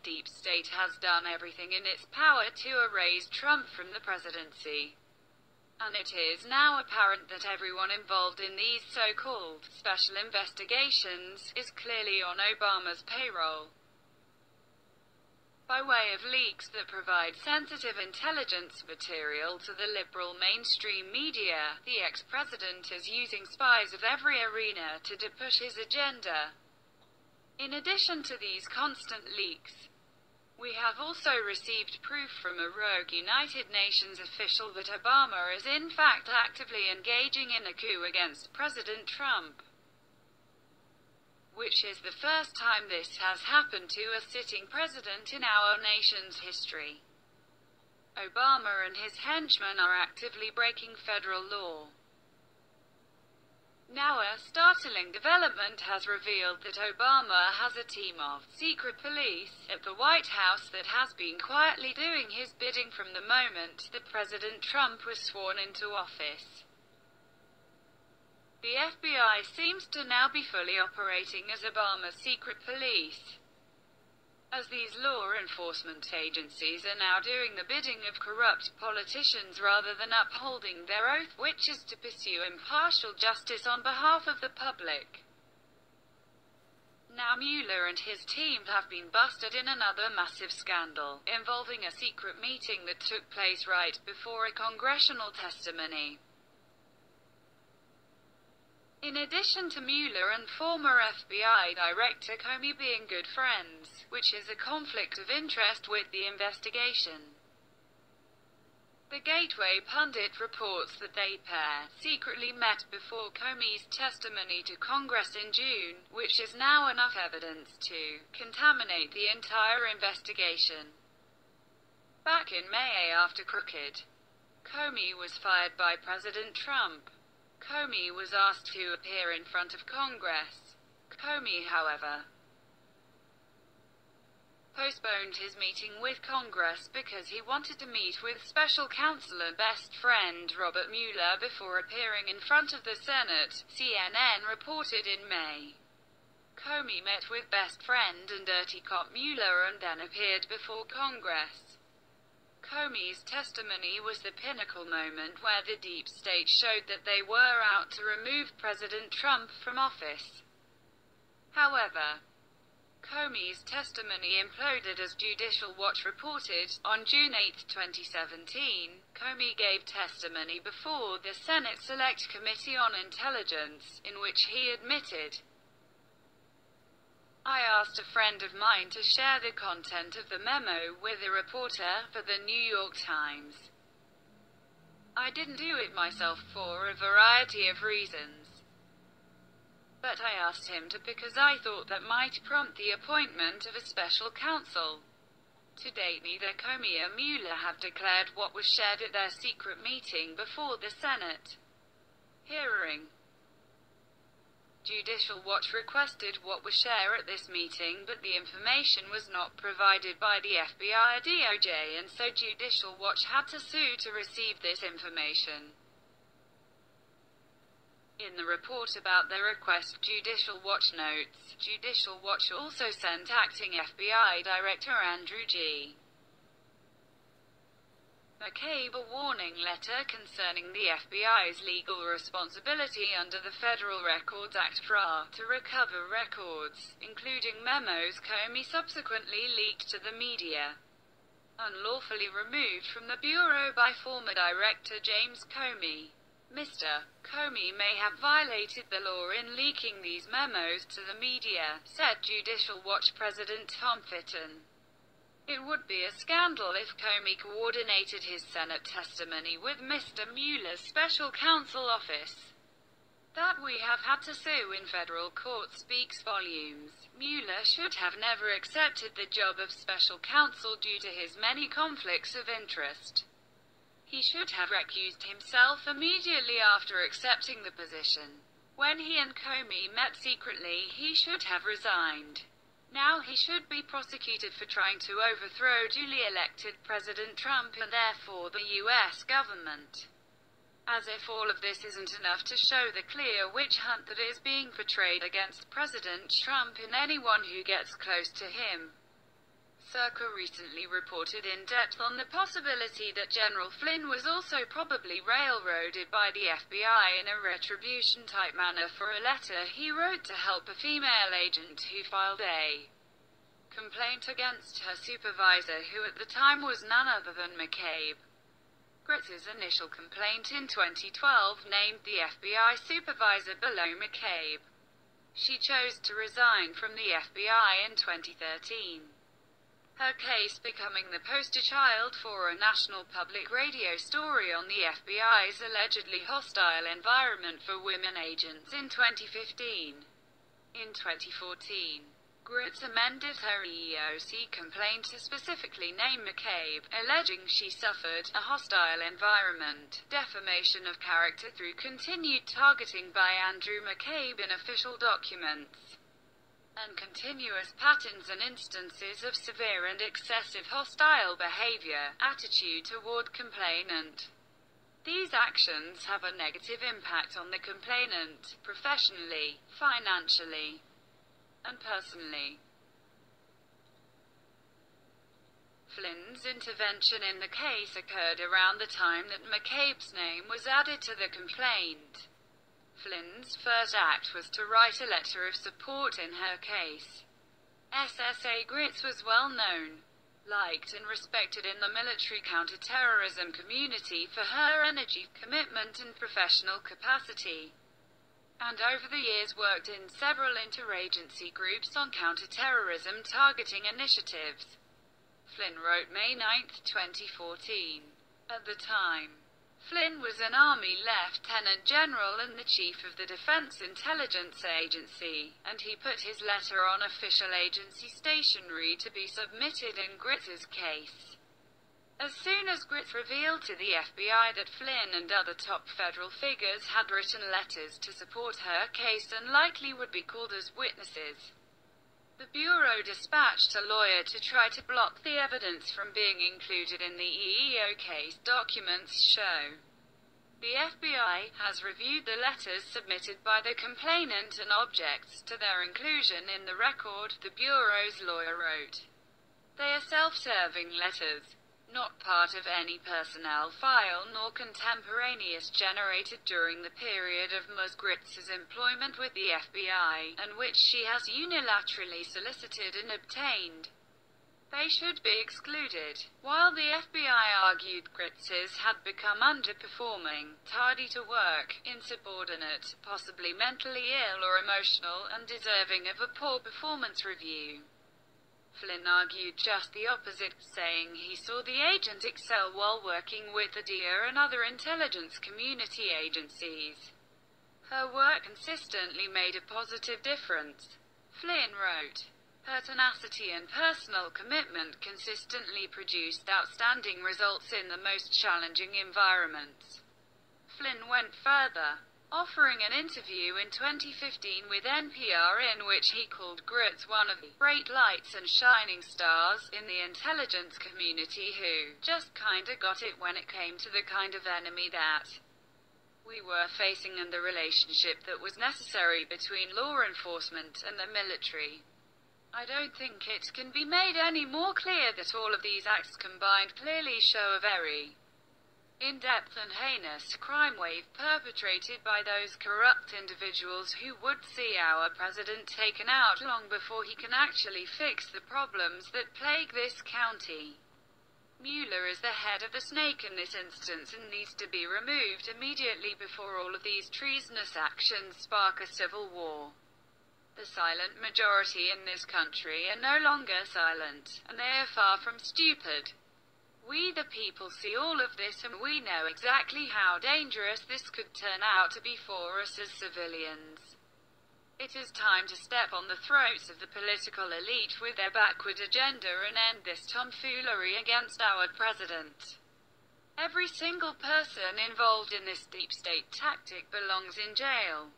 deep state has done everything in its power to erase Trump from the presidency. And it is now apparent that everyone involved in these so-called special investigations is clearly on Obama's payroll. By way of leaks that provide sensitive intelligence material to the liberal mainstream media, the ex-president is using spies of every arena to push his agenda. In addition to these constant leaks, we have also received proof from a rogue United Nations official that Obama is in fact actively engaging in a coup against President Trump, which is the first time this has happened to a sitting president in our nation's history. Obama and his henchmen are actively breaking federal law. Now a startling development has revealed that Obama has a team of secret police at the White House that has been quietly doing his bidding from the moment that President Trump was sworn into office. The FBI seems to now be fully operating as Obama's secret police, as these law enforcement agencies are now doing the bidding of corrupt politicians rather than upholding their oath, which is to pursue impartial justice on behalf of the public. Now Mueller and his team have been busted in another massive scandal, involving a secret meeting that took place right before a congressional testimony. In addition to Mueller and former FBI Director Comey being good friends, which is a conflict of interest with the investigation, the Gateway pundit reports that they pair secretly met before Comey's testimony to Congress in June, which is now enough evidence to contaminate the entire investigation. Back in May, after Crooked Comey was fired by President Trump, Comey was asked to appear in front of Congress. Comey, however, postponed his meeting with Congress because he wanted to meet with special counsel and best friend Robert Mueller before appearing in front of the Senate, CNN reported in May. Comey met with best friend and dirty cop Mueller and then appeared before Congress. Comey's testimony was the pinnacle moment where the deep state showed that they were out to remove President Trump from office. However, Comey's testimony imploded as Judicial Watch reported. On June 8, 2017, Comey gave testimony before the Senate Select Committee on Intelligence, in which he admitted, "I asked a friend of mine to share the content of the memo with a reporter for the New York Times. I didn't do it myself for a variety of reasons, but I asked him to because I thought that might prompt the appointment of a special counsel." To date, neither Comey or Mueller have declared what was shared at their secret meeting before the Senate hearing. Judicial Watch requested what was shared at this meeting, but the information was not provided by the FBI or DOJ, and so Judicial Watch had to sue to receive this information. In the report about the request, Judicial Watch notes, Judicial Watch also sent acting FBI Director Andrew G. McCabe a warning letter concerning the FBI's legal responsibility under the Federal Records Act to recover records, including memos Comey subsequently leaked to the media, unlawfully removed from the Bureau by former Director James Comey. Mr. Comey may have violated the law in leaking these memos to the media, said Judicial Watch President Tom Fitton. It would be a scandal if Comey coordinated his Senate testimony with Mr. Mueller's special counsel office. That we have had to sue in federal court speaks volumes. Mueller should have never accepted the job of special counsel due to his many conflicts of interest. He should have recused himself immediately after accepting the position. When he and Comey met secretly, he should have resigned. Now he should be prosecuted for trying to overthrow duly elected President Trump and therefore the U.S. government. As if all of this isn't enough to show the clear witch hunt that is being portrayed against President Trump and anyone who gets close to him. Circa recently reported in depth on the possibility that General Flynn was also probably railroaded by the FBI in a retribution-type manner for a letter he wrote to help a female agent who filed a complaint against her supervisor, who at the time was none other than McCabe. Gritz's initial complaint in 2012 named the FBI supervisor below McCabe. She chose to resign from the FBI in 2013. Her case becoming the poster child for a national public radio story on the FBI's allegedly hostile environment for women agents in 2015. In 2014, Gritz amended her EEOC complaint to specifically name McCabe, alleging she suffered a hostile environment, defamation of character through continued targeting by Andrew McCabe in official documents, and continuous patterns and instances of severe and excessive hostile behavior, attitude toward complainant. These actions have a negative impact on the complainant, professionally, financially, and personally. Flynn's intervention in the case occurred around the time that McCabe's name was added to the complaint. Flynn's first act was to write a letter of support in her case. SSA Gritz was well known, liked and respected in the military counterterrorism community for her energy, commitment and professional capacity, and over the years worked in several interagency groups on counterterrorism targeting initiatives. Flynn wrote May 9, 2014. At the time, Flynn was an Army Lieutenant General and the Chief of the Defense Intelligence Agency, and he put his letter on official agency stationery to be submitted in Gritz's case. As soon as Gritz revealed to the FBI that Flynn and other top federal figures had written letters to support her case and likely would be called as witnesses, the Bureau dispatched a lawyer to try to block the evidence from being included in the EEO case, documents show. The FBI has reviewed the letters submitted by the complainant and objects to their inclusion in the record, the Bureau's lawyer wrote. They are self-serving letters, not part of any personnel file nor contemporaneous, generated during the period of Ms. Gritz's employment with the FBI, and which she has unilaterally solicited and obtained. They should be excluded. While the FBI argued Gritz's had become underperforming, tardy to work, insubordinate, possibly mentally ill or emotional, and deserving of a poor performance review. Flynn argued just the opposite, saying he saw the agent excel while working with the DIA and other intelligence community agencies. Her work consistently made a positive difference, Flynn wrote. Her tenacity and personal commitment consistently produced outstanding results in the most challenging environments. Flynn went further, offering an interview in 2015 with NPR in which he called Gritz one of the bright lights and shining stars in the intelligence community who just kinda got it when it came to the kind of enemy that we were facing and the relationship that was necessary between law enforcement and the military. I don't think it can be made any more clear that all of these acts combined clearly show a very in-depth and heinous crime wave perpetrated by those corrupt individuals who would see our president taken out long before he can actually fix the problems that plague this county. Mueller is the head of the snake in this instance and needs to be removed immediately before all of these treasonous actions spark a civil war. The silent majority in this country are no longer silent, and they are far from stupid. We the people see all of this and we know exactly how dangerous this could turn out to be for us as civilians. It is time to step on the throats of the political elite with their backward agenda and end this tomfoolery against our president. Every single person involved in this deep state tactic belongs in jail.